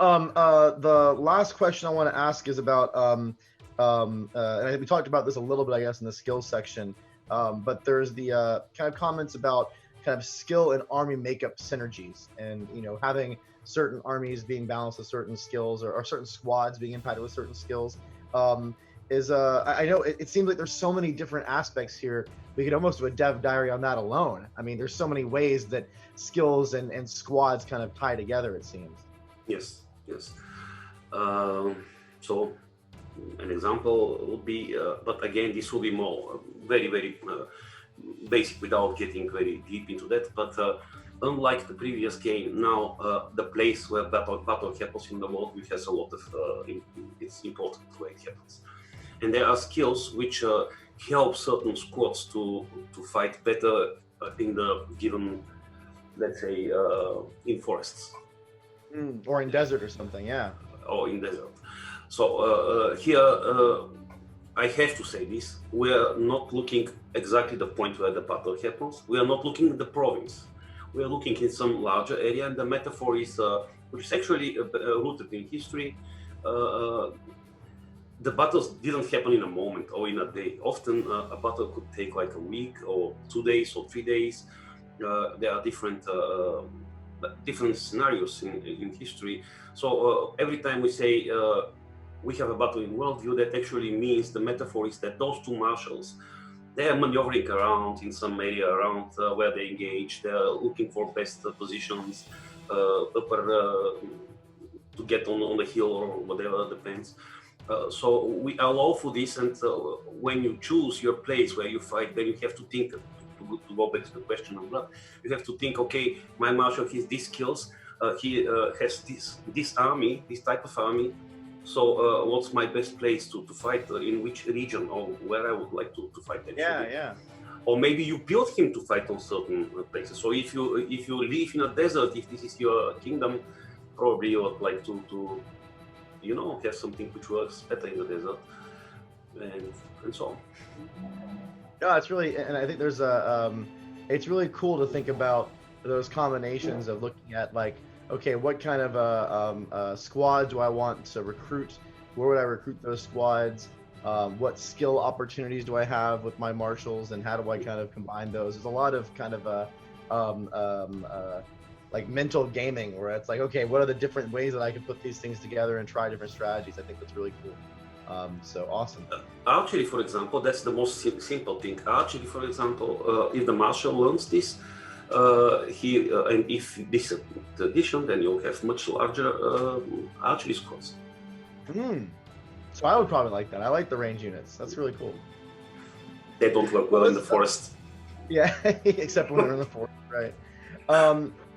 the last question I want to ask is about and we talked about this a little bit, I guess, in the skills section, but there's the kind of comments about kind of skill and army makeup synergies, and, you know, having certain armies being balanced with certain skills, or certain squads being impacted with certain skills. I know it seems like there's so many different aspects here. We could almost do a Dev Diary on that alone. I mean, there's so many ways that skills and squads kind of tie together, it seems. Yes. So an example would be, but again, this will be more very basic without getting very deep into that. But unlike the previous game, now the place where battle happens in the world, which has a lot of it's important where it happens, and there are skills which help certain squads to fight better in the given, let's say, in forests or in desert or something, yeah. Or in desert. So here I have to say this: we are not looking exactly the point where the battle happens. We are not looking at the province. We are looking in some larger area, and the metaphor is, which is actually rooted in history. The battles didn't happen in a moment or in a day. Often a battle could take like a week or 2 days or 3 days. There are different scenarios in history. So every time we say we have a battle in worldview, that actually means the metaphor is that those two marshals, they are maneuvering around in some area around where they engage. They are looking for best positions to get on the hill or whatever, depends. So we allow for this, and when you choose your place where you fight, then you have to think, to go back to the question of blood, you have to think, okay, my marshal has these skills, he has this army, this type of army, so what's my best place to fight, in which region, or where I would like to fight actually. Yeah. Or maybe you build him to fight on certain places. So if you live in a desert, if this is your kingdom, probably you would like to you know, have something which works better in the desert, and so on. No, it's really, and I think there's it's really cool to think about those combinations of looking at, like, okay, what kind of squad do I want to recruit? Where would I recruit those squads? What skill opportunities do I have with my marshals, and how do I kind of combine those? There's a lot of kind of like mental gaming, where it's like, okay, what are the different ways that I can put these things together and try different strategies? I think that's really cool. So awesome. Archery, for example, that's the most simple thing. Archery, for example, if the marshal learns this, and if this is the addition, then you'll have much larger archery squads. So I would probably like that. I like the range units. That's really cool. They don't work well in the forest. Yeah, except when we're in the forest, right?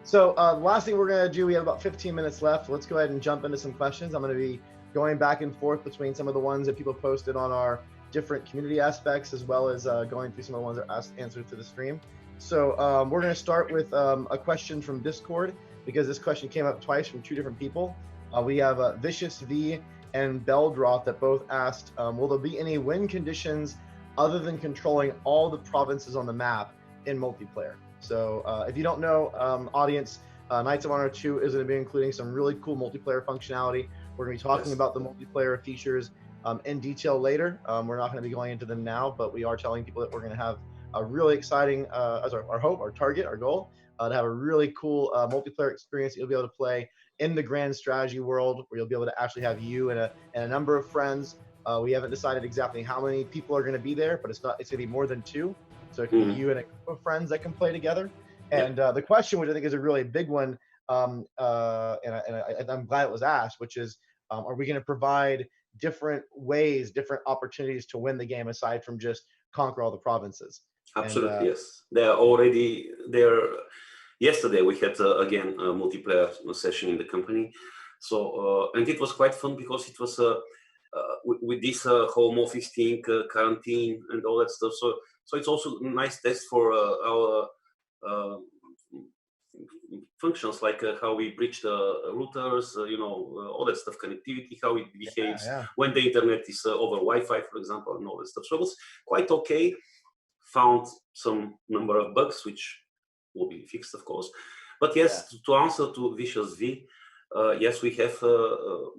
So last thing we're going to do, we have about 15 minutes left. Let's go ahead and jump into some questions. I'm going to be going back and forth between some of the ones that people posted on our different community aspects, as well as going through some of the ones that are answered to the stream. So we're going to start with a question from Discord, because this question came up twice from two different people. We have Vicious V and Beldroth that both asked, will there be any win conditions other than controlling all the provinces on the map in multiplayer? So if you don't know, audience, Knights of Honor 2 is going to be including some really cool multiplayer functionality. We're going to be talking about the multiplayer features in detail later. We're not going to be going into them now, but we are telling people that we're going to have a really exciting, as our hope, our target, our goal, to have a really cool multiplayer experience that you'll be able to play in the grand strategy world, where you'll be able to actually have you and a number of friends. We haven't decided exactly how many people are going to be there, but it's going to be more than 2. So it can be you and a group of friends that can play together. And the question, which I think is a really big one, and I'm glad it was asked, which is, are we going to provide different ways, different opportunities to win the game aside from just conquer all the provinces? Absolutely, yes. They are already there. Yesterday we had again a multiplayer session in the company. So and it was quite fun because it was with this home office thing, quarantine and all that stuff. So it's also a nice test for our functions, like how we bridge the routers, all that stuff, connectivity, how it behaves when the internet is over Wi-Fi, for example, and all that stuff. So it was quite okay. Found some number of bugs, which will be fixed, of course. But yes, to answer to Vicious V, yes, we have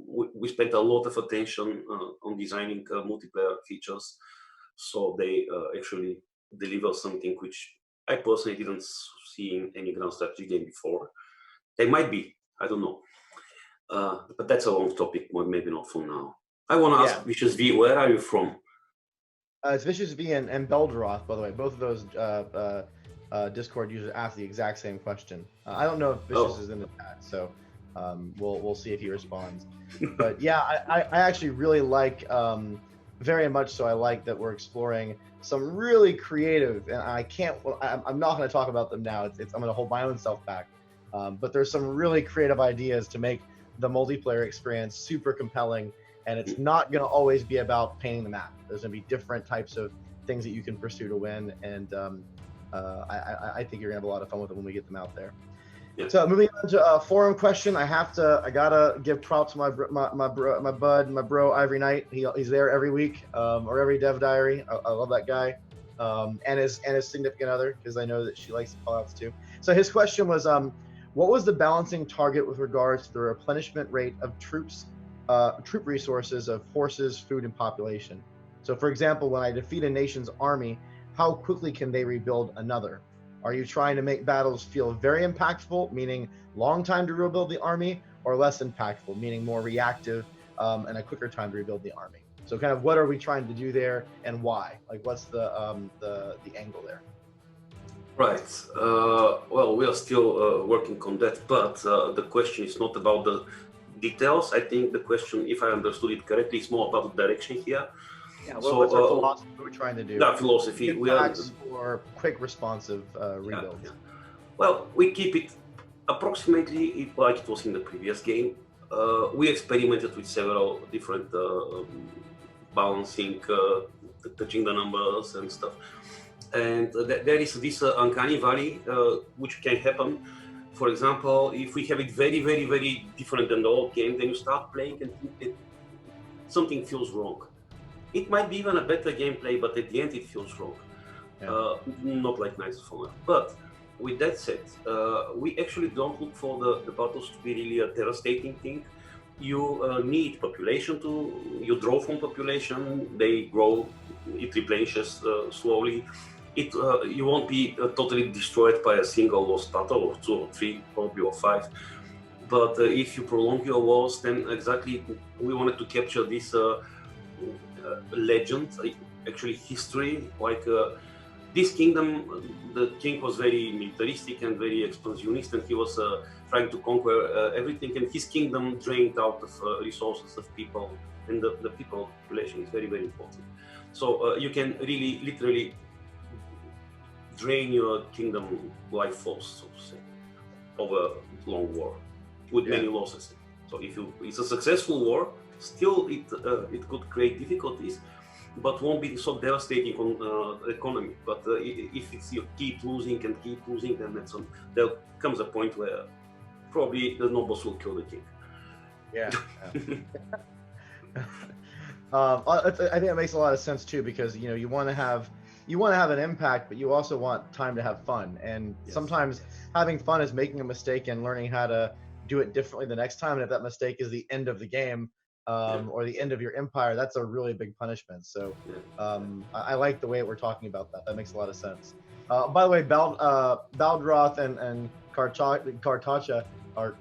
we spent a lot of attention on designing multiplayer features, so they actually deliver something which I personally didn't see in any grand strategy game before. They might be, I don't know, but that's a long topic, maybe not for now. I want to ask Vicious V, where are you from? It's Vicious V and Beldroth, by the way. Both of those Discord users asked the exact same question. I don't know if Vicious is in the chat, so we'll see if he responds. But yeah, I actually really like, very much so, I like that we're exploring some really creative, and I'm not going to talk about them now. I'm going to hold my own self back. But there's some really creative ideas to make the multiplayer experience super compelling. And it's not going to always be about painting the map. There's going to be different types of things that you can pursue to win. And I think you're going to have a lot of fun with it when we get them out there. Yeah. So moving on to a forum question, I gotta give props to my bro Ivory Knight. He's there every week, or every Dev Diary. I love that guy, and his significant other, because I know that she likes the callouts too. So his question was, what was the balancing target with regards to the replenishment rate of troop resources of horses, food, and population? So for example, when I defeat a nation's army, how quickly can they rebuild another? Are you trying to make battles feel very impactful, meaning long time to rebuild the army, or less impactful, meaning more reactive and a quicker time to rebuild the army? So kind of what are we trying to do there, and why? Like, what's the angle there? Right. Well, we are still working on that, but the question is not about the details. I think the question, if I understood it correctly, is more about the direction here. Yeah, well, what's our philosophy we're trying to do? That philosophy. We are for quick, responsive rebuilds. Yeah. Well, we keep it approximately like it was in the previous game. We experimented with several different balancing, touching the numbers and stuff. And there is this uncanny valley which can happen. For example, if we have it very, very, very different than the old game, then you start playing and something feels wrong. It might be even a better gameplay, but at the end it feels wrong. Yeah. Not like Knights of Honor. But with that said, we actually don't look for the battles to be really a devastating thing. You need population you draw from population, they grow, it replenishes slowly. You won't be totally destroyed by a single lost battle, or 2 or 3, probably, or 5. But if you prolong your wars, then exactly we wanted to capture this legend, actually history, like this kingdom, the king was very militaristic and very expansionist, and he was trying to conquer everything, and his kingdom drained out of resources of people, and the people population is very, very important. So you can really literally drain your kingdom life force, so to say, over long war with many losses. So if it's a successful war, still it could create difficulties, but won't be so devastating on the economy. But if you keep losing, then there comes a point where probably the nobles will kill the king. Yeah. I think it makes a lot of sense too, because you want to have an impact, but you also want time to have fun. And Yes. sometimes having fun is making a mistake and learning how to do it differently the next time. And if that mistake is the end of the game, or the end of your empire, that's a really big punishment. So I like the way we're talking about that. That makes a lot of sense. By the way, Baldroth and Kartacha are,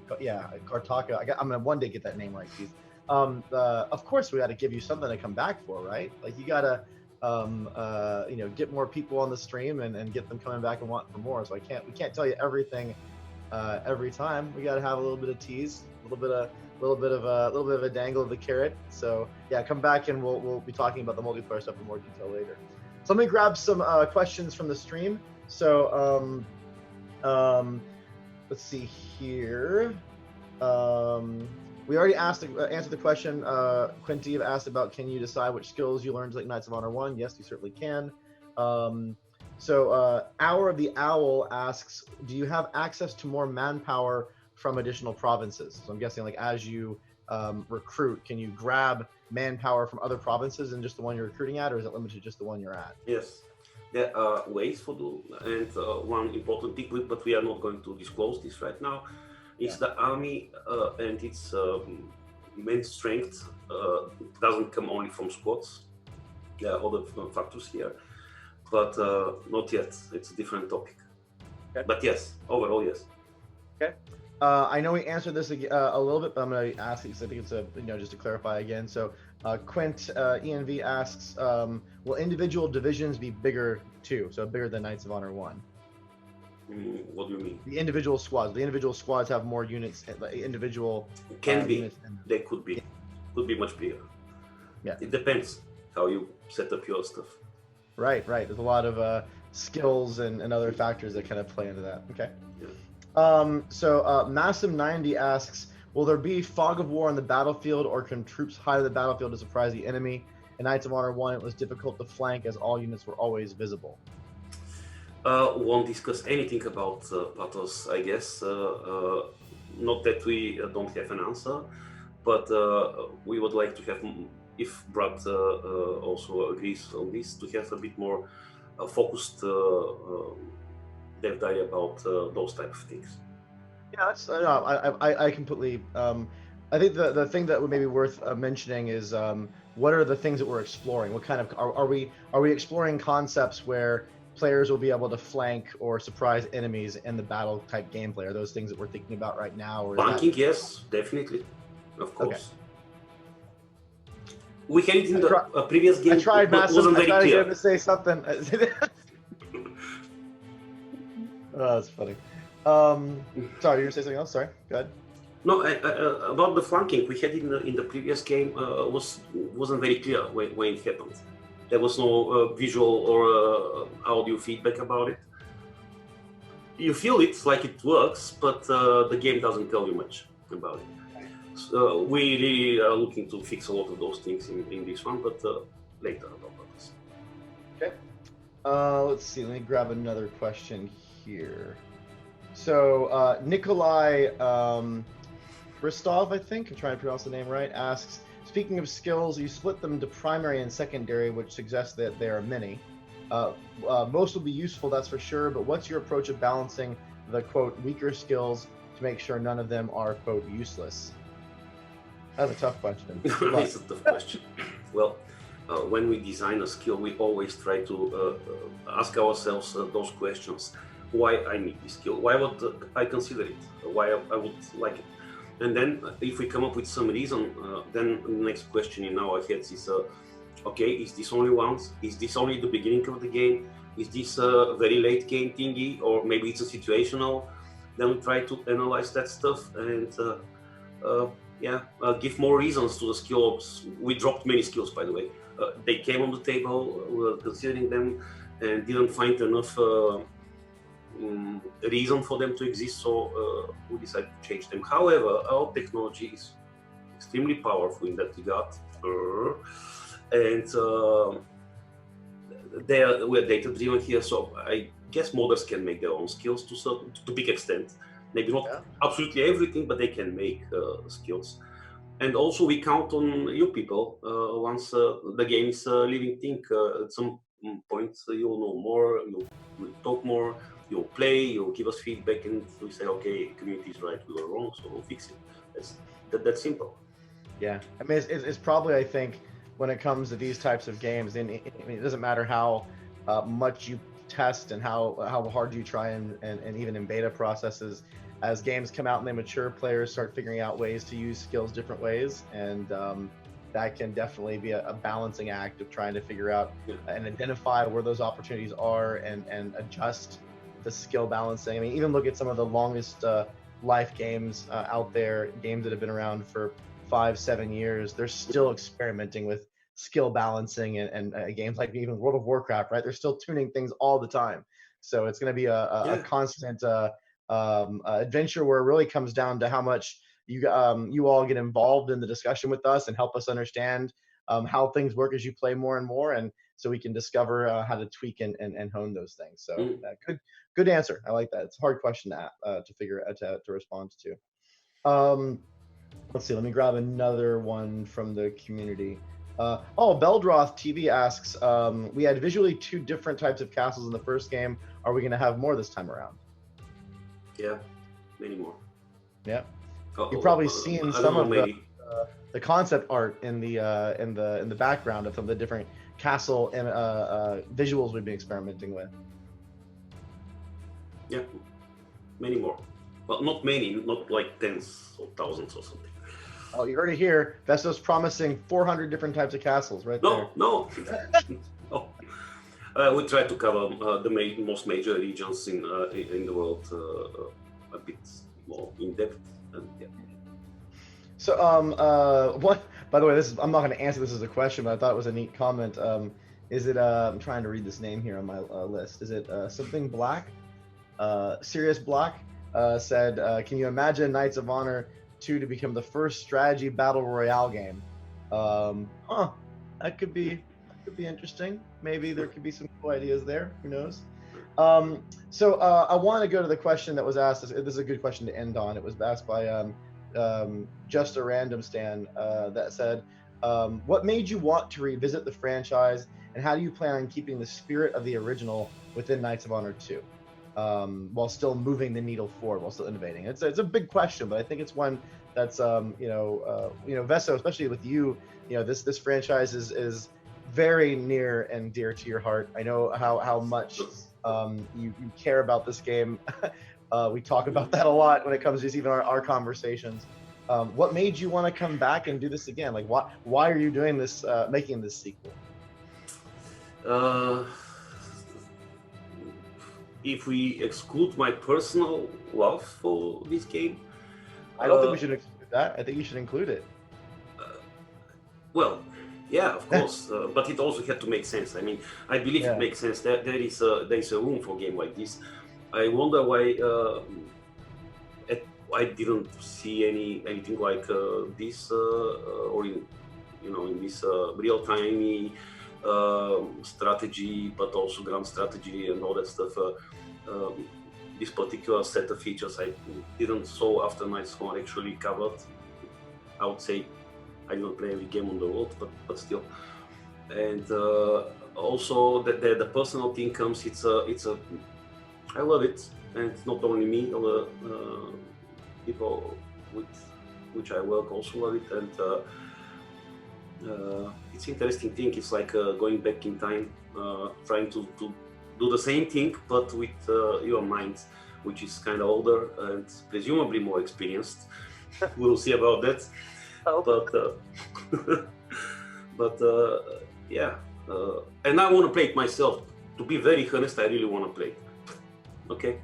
Kartaka. I'm gonna one day get that name right, geez. Of course we got to give you something to come back for, right? Like you gotta get more people on the stream and get them coming back and wanting for more. So we can't tell you everything every time. We got to have a little bit of tease, a little bit of a dangle of the carrot. So yeah, come back and we'll be talking about the multiplayer stuff in more detail later. So let me grab some questions from the stream. So let's see here. We already answered the question. Quinty asked about, can you decide which skills you learned to like Knights of Honor 1? Yes, you certainly can. Hour of the Owl asks, do you have access to more manpower from additional provinces? So I'm guessing like as you recruit, can you grab manpower from other provinces than just the one you're recruiting at, or is it limited to just the one you're at? Yes, there are ways for and one important thing, but we are not going to disclose this right now. It's the army and its immense strength doesn't come only from squads. There are other factors here, but not yet. It's a different topic. Okay. But yes, overall, yes. Okay. I know we answered this a little bit, but I'm going to ask you because I think it's just to clarify again. So Quint ENV asks, will individual divisions be bigger too? So bigger than Knights of Honor 1? What do you mean? The individual squads. The individual squads have more units. Individual can be. They could be. Could be much bigger. Yeah. It depends how you set up your stuff. Right. There's a lot of skills and other factors that kind of play into that. Okay. Yeah. Massim90 asks, will there be fog of war on the battlefield, or can troops hide in the battlefield to surprise the enemy? In Knights of Honor 1, it was difficult to flank as all units were always visible. Won't discuss anything about battles, I guess. Not that we don't have an answer, but we would like to have, if Brad also agrees on this, to have a bit more focused dev diary about those type of things. Yeah, that's I completely. I think the thing that would maybe worth mentioning is what are the things that we're exploring? What kind of are we exploring concepts where players will be able to flank or surprise enemies in the battle type gameplay? Are those things that we're thinking about right now? Or flanking, yes, definitely, of course. Okay. We had it in the previous game. I tried, Massim. I tried to get him to say something. Oh, that's funny. Sorry, you were gonna say something else? Sorry, go ahead. No, about the flanking, we had it in the previous game. Wasn't very clear when it happened. There was no visual or audio feedback about it. You feel it like it works, but the game doesn't tell you much about it. So we really are looking to fix a lot of those things in this one, but later about this. Okay. Let's see. Let me grab another question here. So Nikolai Ristov, I think, I'm trying to pronounce the name right, asks, speaking of skills, you split them into primary and secondary, which suggests that there are many. Most will be useful, that's for sure, but what's your approach of balancing the, quote, weaker skills to make sure none of them are, quote, useless? That's a tough question. It's a tough question. Well, when we design a skill, we always try to ask ourselves those questions. Why I need this skill? Why would I consider it? Why I would like it? And then if we come up with some reason, then the next question in our heads is, okay, is this only once? Is this only the beginning of the game? Is this a very late game thingy? Or maybe it's a situational? Then we try to analyze that stuff and give more reasons to the skills. We dropped many skills, by the way. They came on the table, we were considering them and didn't find enough reason for them to exist, so we decided to change them. However, our technology is extremely powerful in that regard, and we're data-driven here, so I guess modders can make their own skills to a big extent. Maybe not absolutely everything, but they can make skills. And also we count on you people. Once the game is a living thing, at some point you'll know more, you'll talk more, you'll play, you'll give us feedback, and we say, okay, community is right, we were wrong, so we'll fix it. That's simple. Yeah, I mean, it's probably, I think, when it comes to these types of games, and it doesn't matter how much you test and how hard you try and even in beta processes, as games come out and they mature, players start figuring out ways to use skills different ways, and that can definitely be a balancing act of trying to figure out and identify where those opportunities are and adjust the skill balancing. I mean, even look at some of the longest life games out there, games that have been around for 5-7 years. They're still experimenting with skill balancing and games like even World of Warcraft, right? They're still tuning things all the time. So it's going to be a constant adventure where it really comes down to how much you all get involved in the discussion with us and help us understand how things work as you play more and more, and so we can discover how to tweak and hone those things. So good answer. I like that. It's a hard question to figure out to respond to. Let's see. Let me grab another one from the community. Beldroth TV asks, we had visually 2 different types of castles in the first game. Are we going to have more this time around? Yeah, many more. Yeah. You've probably seen some of the concept art in the background of some of the different castle and visuals we've been experimenting with. Yeah, many more. Well, not many, not like tens or thousands or something. Oh, you heard it here. Veso's promising 400 different types of castles there. No. We try to cover the most major regions in the world a bit more in depth. And, yeah. So, what? By the way, I'm not going to answer this as a question, but I thought it was a neat comment. Is it? I'm trying to read this name here on my list. Is it something Black? Sirius Black said, "Can you imagine Knights of Honor 2 to become the first strategy battle royale game?" That could be interesting. Maybe there could be some cool ideas there. Who knows? So I want to go to the question that was asked. This is a good question to end on. It was asked by just a random Stan that said, "What made you want to revisit the franchise, and how do you plan on keeping the spirit of the original within Knights of Honor 2, while still moving the needle forward, while still innovating?" It's a big question, but I think it's one that's Veso, especially with you, this franchise is very near and dear to your heart. I know how much you care about this game. We talk about that a lot when it comes to even our conversations. What made you want to come back and do this again? Like, why are you doing this, making this sequel? If we exclude my personal love for this game, I don't think we should exclude that. I think you should include it. Well, yeah, of course, but it also had to make sense. I mean, I believe it makes sense. There is a room for a game like this. I wonder why I didn't see anything like this, or in this real-time strategy, but also grand strategy and all that stuff. This particular set of features I didn't saw after Knights of Honor actually covered. I would say I didn't play every game on the world, but still. And also the personal thing comes. It's a I love it, and it's not only me. Other people with which I work also love it, and it's interesting thing. It's like going back in time, trying to do the same thing, but with your mind, which is kind of older and presumably more experienced. We'll see about that. But yeah, and I want to play it myself. To be very honest, I really want to play it. Okay.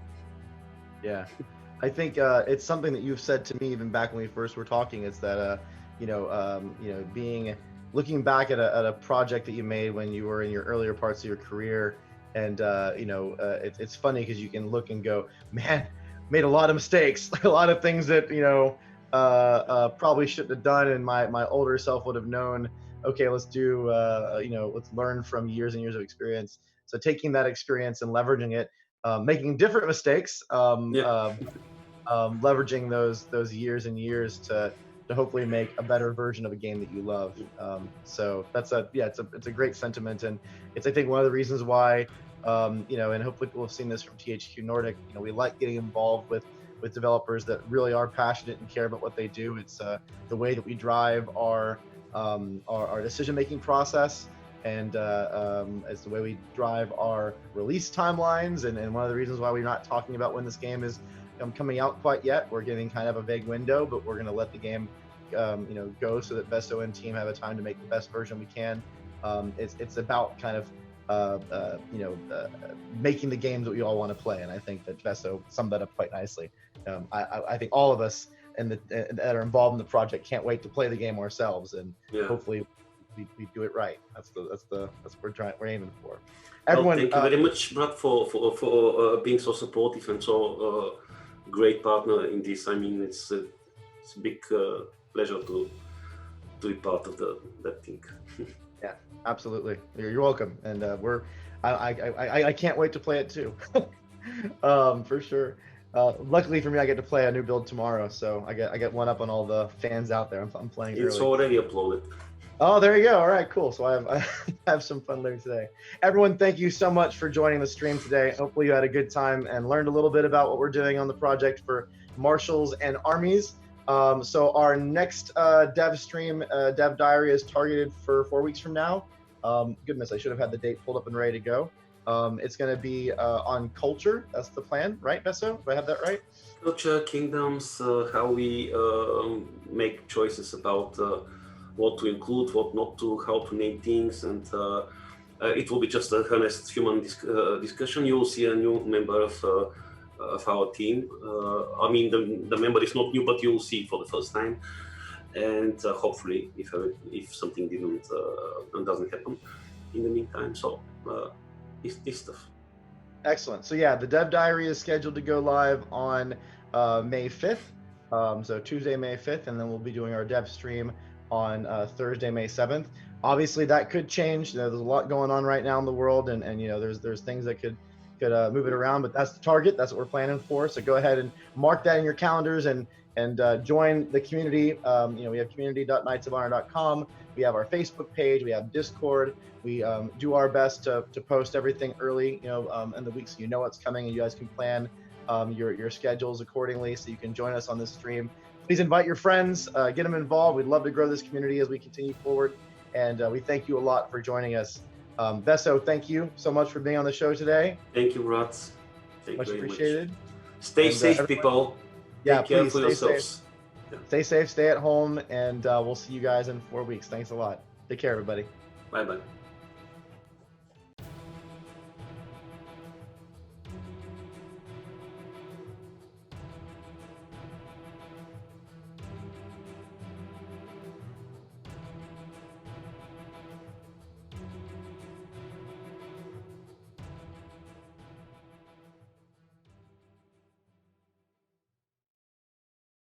Yeah, I think it's something that you've said to me even back when we first were talking. It's that looking back at a project that you made when you were in your earlier parts of your career, and it's funny because you can look and go, man, made a lot of mistakes, a lot of things that probably shouldn't have done, and my older self would have known. Okay, let's do let's learn from years and years of experience. So taking that experience and leveraging it. Making different mistakes, leveraging those years and years to to hopefully make a better version of a game that you love. So that's it's a great sentiment, and it's I think one of the reasons why and hopefully people have seen this from THQ Nordic. We like getting involved with developers that really are passionate and care about what they do. It's the way that we drive our decision-making process, and it's the way we drive our release timelines. And one of the reasons why we're not talking about when this game is coming out quite yet. We're giving kind of a vague window, but we're going to let the game go so that Veso and team have a time to make the best version we can. It's about kind of making the games that we all want to play, and I think that Veso summed that up quite nicely. I think all of us that are involved in the project can't wait to play the game ourselves, and hopefully we do it right. That's what we're aiming for. Everyone, thank you very much, Brad, for being so supportive and so great partner in this. I mean, it's a big pleasure to be part of that thing. Yeah, absolutely. You're welcome, and I can't wait to play it too, for sure. Luckily for me, I get to play a new build tomorrow, so I get one up on all the fans out there. I'm playing it early. It's already uploaded. Oh, there you go. All right, cool. So I have some fun there today. Everyone, thank you so much for joining the stream today. Hopefully you had a good time and learned a little bit about what we're doing on the project for Marshals and Armies. So our next dev stream, Dev Diary, is targeted for 4 weeks from now. Goodness, I should have had the date pulled up and ready to go. It's going to be on culture. That's the plan, right, Veso? Do I have that right? Culture, kingdoms, how we make choices about what to include, what not to, how to name things, and it will be just a honest human discussion. You will see a new member of our team. I mean, the member is not new, but you will see it for the first time. And hopefully, if something doesn't happen in the meantime, so this stuff. Excellent. So yeah, the Dev Diary is scheduled to go live on May 5th, so Tuesday, May 5th, and then we'll be doing our dev stream on Thursday, May 7th. Obviously, that could change. There's a lot going on right now in the world, and there's things that could move it around, but that's the target. That's what we're planning for. So go ahead and mark that in your calendars and join the community. We have community.knightsofhonor.com. We have our Facebook page. We have Discord. We do our best to post everything early, in the week, so you know what's coming, and you guys can plan your schedules accordingly, so you can join us on this stream. Please invite your friends, get them involved. We'd love to grow this community as we continue forward, and we thank you a lot for joining us. Veso, thank you so much for being on the show today. Thank you, Rats. Much appreciated. Stay safe, people. Yeah, Take care please for yourselves. Safe. Yeah. Stay safe, stay at home, and we'll see you guys in 4 weeks. Thanks a lot. Take care, everybody. Bye-bye.